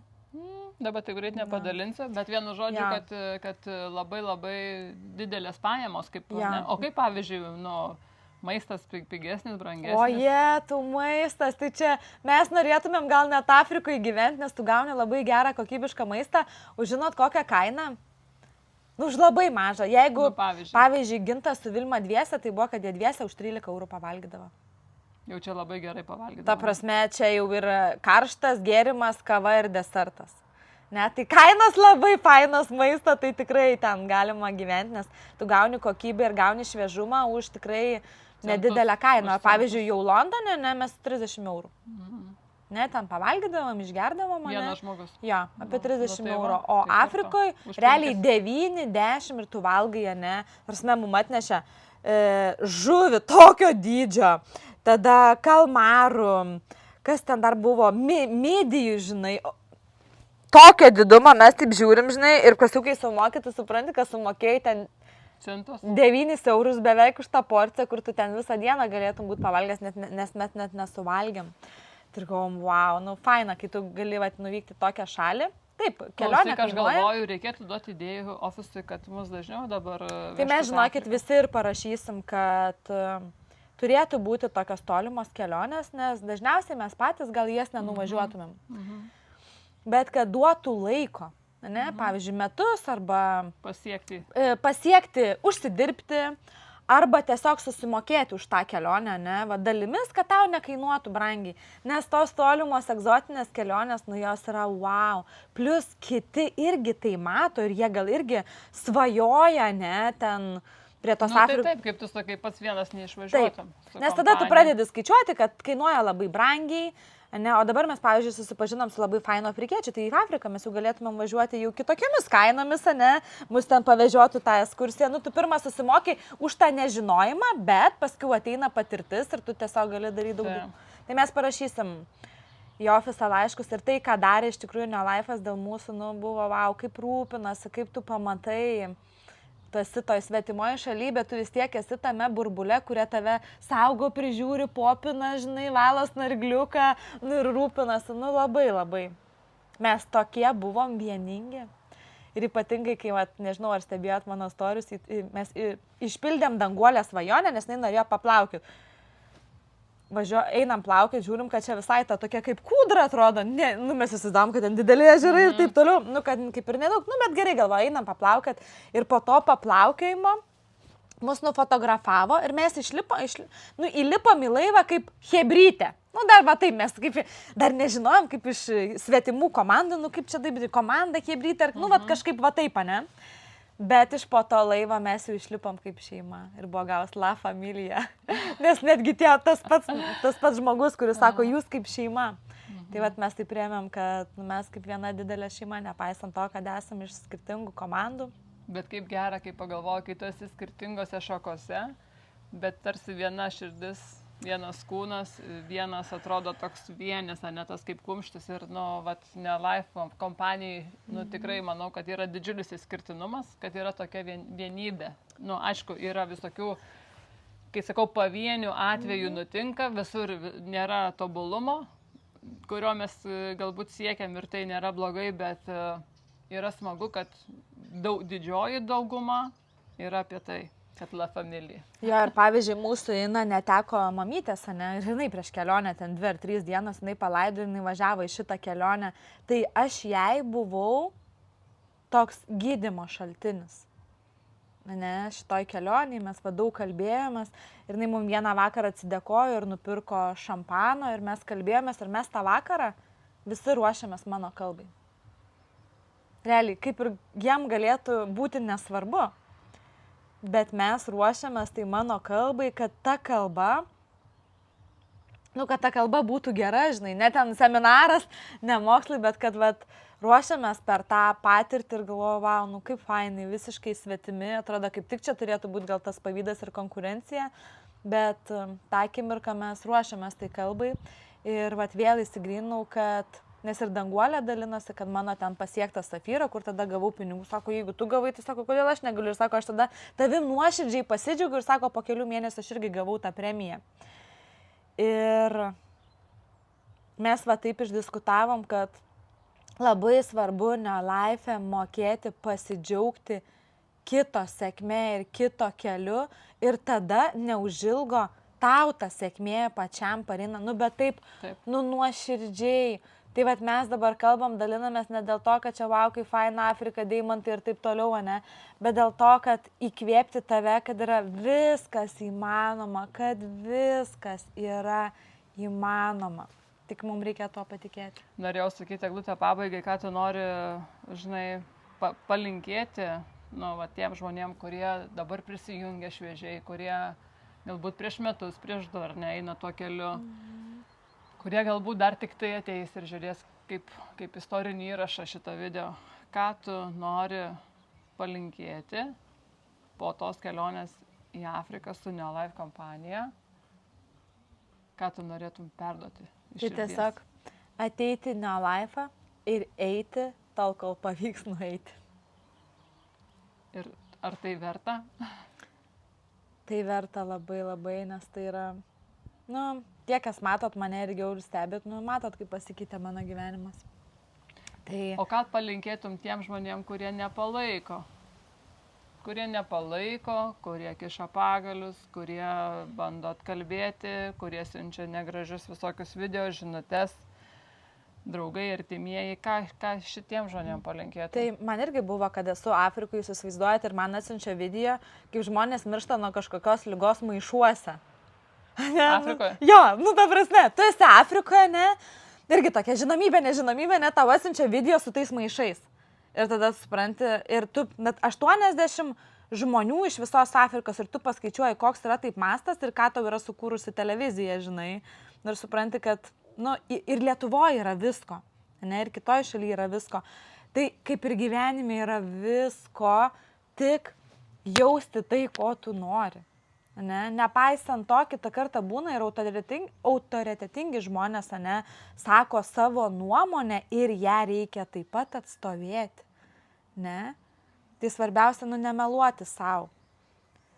Dabar tai greit nepadalinsiu, bet vienu žodžiu, kad labai didelės pajamos, kaip, o kaip pavyzdžiui, maistas pigesnis, brangesnis? Tu maistas, tai čia mes norėtumėm gal net Afrikoje gyventi, nes tu gauni labai gerą kokybišką maistą, žinot kokią kainą? Už labai mažą. Jeigu, pavyzdžiui, Gintas su Vilma dviese, tai buvo, kad jie dviese už 13 eurų pavalgydavo. Jau čia labai gerai pavalgydavo. Ta prasme, čia jau ir karštas gėrimas, kava ir desertas. Ne, tai kainos labai fainos maisto, tai tikrai ten galima gyventi, nes tu gauni kokybę ir gauni šviežumą už tikrai nedidelę kainą. Pavyzdžiui, jau Londone, mes 30 eurų. Ne, ten pavalgydavom, išgerdavom, ne? Vienas žmogus. Jo, apie 30 tai eurų. va, O tai Afrikoje kartu. Už realiai 5. 9-10 ir tu valgai, ne? Prasme, mum atnešė žuvį tokio dydžio, tada kalmarų, kas ten dar buvo, midijų, žinai. Tokio didumo mes taip žiūrim, žinai, ir paskui, kai sumokė, tu supranti, kad sumokėjai ten Centus. 9 eurus beveik už tą porciją, kur tu ten visą dieną galėtum būti pavalgęs, nes mes net nesuvalgėm. Ir galvom, wow, nu faina, kai tu gali nuvykti tokią šalį. Taip, kelionė. Aš galvoju, reikėtų duoti idėjų ofisui, kad mus dažniau dabar... Tai mes, žinokit, visi ir parašysim, kad turėtų būti tokios tolimos kelionės, nes dažniausiai mes patys gal jas nenuvažiuotumėm. Bet kad duotų laiko, ne, pavyzdžiui, metus arba pasiekti, užsidirbti, arba tiesiog susimokėti už tą kelionę, ne, va, dalimis, kad tau nekainuotų brangiai. Nes tos tolimos egzotinės kelionės, nu jos yra wow. Plus kiti irgi tai mato ir jie gal irgi svajoja, ne, ten prie tos Afrikos. Taip, kaip tu sakai, pats vienas neišvažiuotum. Nes tada tu pradedi skaičiuoti, kad kainuoja labai brangiai. Ne, o dabar mes, pavyzdžiui, susipažinom su labai faino afrikiečiu, tai į Afriką mes jau galėtumėm važiuoti jau kitokiamis kainomis, ne, mus ten pavežiotų tą ekskursiją. Nu, tu pirmą susimokai už tą nežinojimą, bet paskui ateina patirtis ir tu tiesiog gali daryti daug. Tai mes parašysim į ofisą laiškus ir tai, ką darė iš tikrųjų Nelife'as dėl mūsų, nu, buvo, wow, kaip rūpinasi, kaip tu pamatai. Tu esi toj svetimoje šalyje, bet tu vis tiek esi tame burbule, kurie tave saugo, prižiūri, popina, žinai, valas nargliuką, nu ir rūpinasi, nu labai labai. Mes tokie buvom vieningi. Ir ypatingai, kai, nežinau, ar stebėjot mano storius, mes išpildėm Danguolę svajonę, nes jinai norėjo paplaukyti. Einam plaukit, žiūrim, kad čia visai ta tokia kaip kūdra atrodo. Ne, nu mes įsivaizdavom, kad ten dideli ežerai ir taip toliau. Nu, kad kaip ir nedaug, nu, bet gerai galvoju, einam paplaukiat. Ir po to paplaukėjimo mus nufotografavo ir mes įlipom į laivą kaip hebrytė. Nu, dar va taip, mes kaip, dar nežinojom, kaip iš svetimų komandų, nu, kaip čia taip, komanda hebrytė, nu, va kažkaip va taip, ne? Bet iš po to laivo mes jau išlipom kaip šeima ir buvo gaus La Familia. Nes netgi tas pats žmogus, kuris sako, jūs kaip šeima. Tai vat mes tai priėmėm, kad mes kaip viena didelė šeima, nepaisant to, kad esame iš skirtingų komandų. Bet kaip gera, kai pagalvoju, kai tu esi skirtingose šakose, bet tarsi viena širdis, vienas kūnas, vienas atrodo toks vienis, ne tas kaip kumštis ir, nu, vat, Nelife kompanijai, nu, tikrai manau, kad yra didžiulis išskirtinumas, kad yra tokia vienybė. Nu, aišku, yra visokių, kai sakau, pavienių atvejų nutinka, visur nėra tobulumo, kurio mes galbūt siekiam ir tai nėra blogai, bet yra smagu, kad didžioji dauguma yra apie tai. Kad La Familia. Jo, ir pavyzdžiui, mūsų Ina neteko mamytės, ne, ir jinai prieš kelionę, ten 2 ar 3 dienas, jinai palaido, jinai važiavo į šitą kelionę. Tai aš jai buvau toks gydymo šaltinis. Ne, šitoj kelionėje mes daug kalbėjomės ir jinai mums vieną vakarą atsidėkojo ir nupirko šampano ir mes kalbėjomės ir mes tą vakarą visi ruošiamės mano kalbai. Realiai, kaip ir jam galėtų būti nesvarbu. Bet mes ruošiamės tai mano kalbai, kad ta kalba, būtų gera, žinai, ne ten seminaras, ne mokslai, bet kad ruošiamės per tą patirtį ir galvoju, wow, nu kaip fainai, visiškai svetimi, atrodo, kaip tik čia turėtų būti gal tas pavydas ir konkurencija, bet tą akimirką mes ruošiamės tai kalbai ir vėl įsigryninau, kad nes ir Danguolė dalinosi, kad mano ten pasiektas Safyra, kur tada gavau pinigų. Sako, jeigu tu gavai, tai sako, kodėl aš negaliu. Ir sako, aš tada tavim nuoširdžiai pasidžiaugiu ir sako, po kelių mėnesių aš irgi gavau tą premiją. Ir mes taip išdiskutavom, kad labai svarbu Nelife'e mokėti pasidžiaugti kito sėkmė ir kito keliu. Ir tada neužilgo tau ta sėkmė pačiam pareina. Nu, bet taip. Nu, nuoširdžiai. Tai mes dabar kalbam, dalinamės ne dėl to, kad čia wow, kaip faina Afrika, deimantai ir taip toliau, ne, bet dėl to, kad įkvėpti tave, kad yra viskas įmanoma, kad viskas yra įmanoma. Tik mums reikia to patikėti. Norėjau sakyti, Eglutė, pabaigai, ką tu nori, žinai, palinkėti, nu, tiem žmonėm, kurie dabar prisijungia šviežiai, kurie galbūt prieš metus, prieš 2 neina tuo keliu. kurie galbūt dar tik tai ateis ir žiūrės kaip istorinį įrašą šitą video. Ką tu nori palinkėti po tos kelionės į Afriką su Neolife kompanija? Ką tu norėtum perduoti iš širdies? Tai tiesiog ateiti Neolife ir eiti tol, kol pavyks nueiti. Ir ar tai verta? Tai verta labai labai, nes tai yra, tie, kas matot mane irgi ir stebit, matot, kaip pasikeitė mano gyvenimas. Tai... O ką palinkėtum tiem žmonėm, kurie nepalaiko? Kurie kiša pagalius, kurie bando atkalbėti, kurie siunčia negražius visokius video žinutes, draugai, artimieji, ką šitiem žmonėm palinkėtum? Tai man irgi buvo, kad esu Afrikoje, jūs įsivaizduojat, ir man atsiunčia video, kaip žmonės miršta nuo kažkokios ligos maišuose. Afrikoje? Jo, ta prasme, tu esi Afrikoje, ne? Irgi tokia žinomybė, ne, tau atsiunčia video su tais maišais. Ir tada supranti, ir tu net 80 žmonių iš visos Afrikos ir tu paskaičiuoji, koks yra taip mastas ir ką tau yra sukūrusi televizija, žinai. Ir supranti, kad, ir Lietuvoje yra visko, ne, ir kitoje šalyje yra visko. Tai kaip ir gyvenime yra visko, tik jausti tai, ko tu nori. Ne? Nepaisant to, kitą kartą būna ir autoritetingi žmonės, ne, sako savo nuomonę ir ją reikia taip pat atstovėti. Ne? Tai svarbiausia, nemeluoti savo.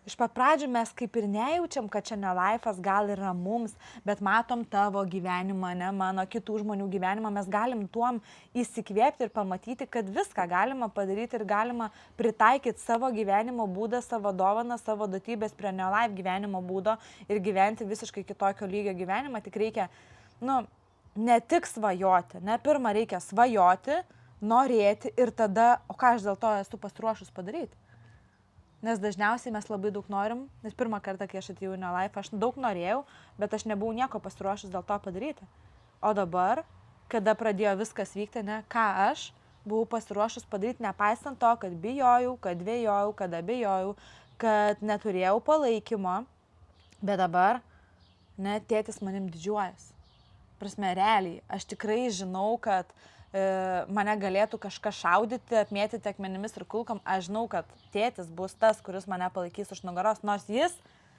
Iš pat pradžių mes kaip ir nejaučiam, kad čia Neolife'as gal yra mums, bet matom tavo gyvenimą, ne, mano kitų žmonių gyvenimą, mes galim tuom įsikvėpti ir pamatyti, kad viską galima padaryti ir galima pritaikyti savo gyvenimo būdą, savo dovaną, savo duotybės prie Neolife gyvenimo būdo ir gyventi visiškai kitokio lygio gyvenimą. Tik reikia, ne tik svajoti, ne, pirmą reikia svajoti, norėti ir tada, o ką aš dėl to esu pasiruošus padaryti. Nes dažniausiai mes labai daug norim, nes pirmą kartą, kai aš atėjau į Neolife, aš daug norėjau, bet aš nebuvau nieko pasiruošus dėl to padaryti. O dabar, kada pradėjo viskas vykti, ne, ką aš buvau pasiruošus padaryti, nepaisant to, kad bijojau, kad dvejojau, kad abejojau, kad neturėjau palaikymo, bet dabar, ne, tėtis manim didžiuojas. Prasme, realiai, aš tikrai žinau, kad mane galėtų kažkas šaudyti, apmėtyti akmenimis ir kulkom. Aš žinau, kad tėtis bus tas, kuris mane palaikys už nugaros, nors jis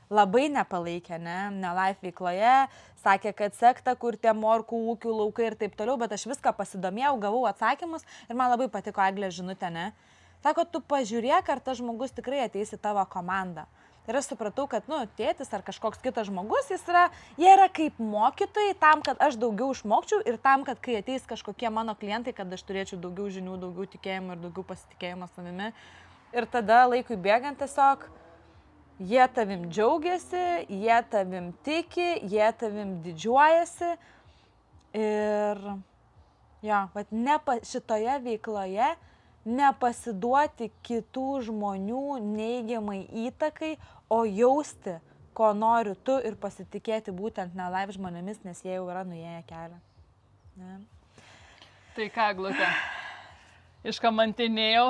labai nepalaikė, ne, Neolife veikloje, sakė, kad sekta, kur tie morkų ūkių laukai ir taip toliau, bet aš viską pasidomėjau, gavau atsakymus ir man labai patiko Eglės žinutė, ne. Sako, tu pažiūrėk, ar tas žmogus tikrai ateis į tavo komandą. Ir aš supratau, kad, tėtis ar kažkoks kitas žmogus, jie yra kaip mokytojai tam, kad aš daugiau išmokčiau ir tam, kad kai ateis kažkokie mano klientai, kad aš turėčiau daugiau žinių, daugiau tikėjimo ir daugiau pasitikėjimo savimi. Ir tada laikui bėgant tiesiog, jie tavim džiaugiasi, jie tavim tiki, jie tavim didžiuojasi. Ir, šitoje veikloje nepasiduoti kitų žmonių neigiamai įtakai, o jausti, ko nori tu ir pasitikėti būtent Neolife žmonėmis, nes jie jau yra nuėję kelią. Ne? Tai ką, Glutė, iškamantinėjau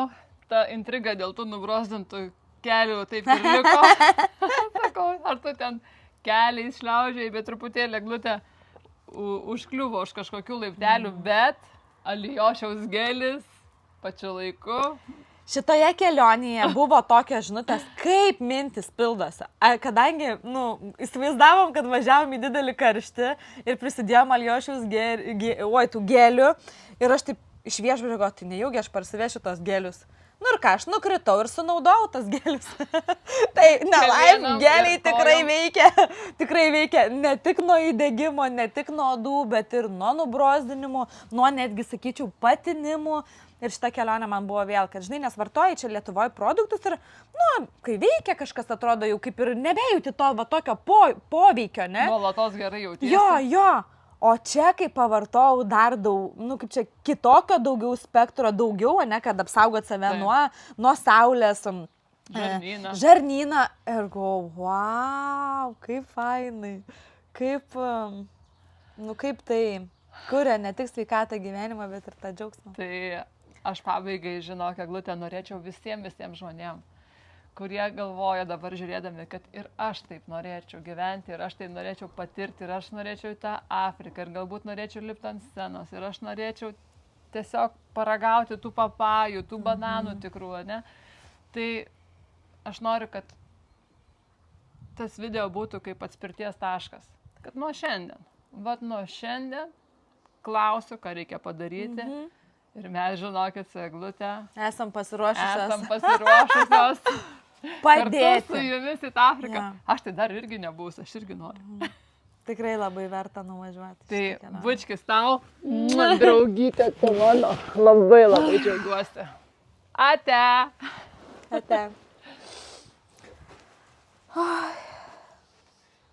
tą intrigą dėl tų nubrozdintų kelių, taip ir liko. Sakau, ar tu ten keliais šliaužiai, bet truputėlį, Glutė, užkliuvo už kažkokių laiptelių, bet Alijošiaus gelis pačiu laiku. Šitoje kelionėje buvo tokios žinutės, kaip mintis pildosi. Kadangi, įsivaizdavom, kad važiavom į didelį karštį ir prisidėjom Alijošiaus tų gelių. Ir aš taip iš viešbučio, tai nejaugi aš parsivešiu tos gelius. Ir ką, aš nukritau ir sunaudojau tas gelius. Tai Neolife geliai tikrai veikia ne tik nuo įdegimo, ne tik nuo odų, bet ir nuo nubrozdinimų, nuo netgi, sakyčiau, patinimų. Ir šita kelionė man buvo vėl, kad, žinai, nes vartoji čia Lietuvoje produktus ir, kai veikia kažkas, atrodo, jau kaip ir nebejauti to tokio poveikio, ne? Nuolatos gerai jautiesi. Jo. O čia, kai pavartojau dar daug, kaip čia kitokio daugiau spektro, daugiau, ne, kad apsaugot save nuo saulės, žarnyną. Ir galvoju, wow, kaip fainai, kaip tai kuria ne tik sveikatą gyvenimą, bet ir tą džiaugsmą. Tai aš pabaigai, žinok, Eglutė, norėčiau visiems žmonėm, kurie galvoja dabar žiūrėdami, kad ir aš taip norėčiau gyventi, ir aš taip norėčiau patirti, ir aš norėčiau į tą Afriką, ir galbūt norėčiau lipti ant scenos, ir aš norėčiau tiesiog paragauti tų papajų, tų bananų tikrų, ne? Tai aš noriu, kad tas video būtų kaip atspirties taškas. Kad nuo šiandien klausiu, ką reikia padaryti. Ir mes, žinokit, su Eglute Esam pasiruošusios padėti. Kartu su jumis į tą Afriką. Ja. Aš tai dar irgi nebūsiu, aš irgi noriu. Tikrai labai verta nuvažiuoti. Tai bučkis tau, draugytė, tu mano, labai džiaugiuosi. Ate. Ate.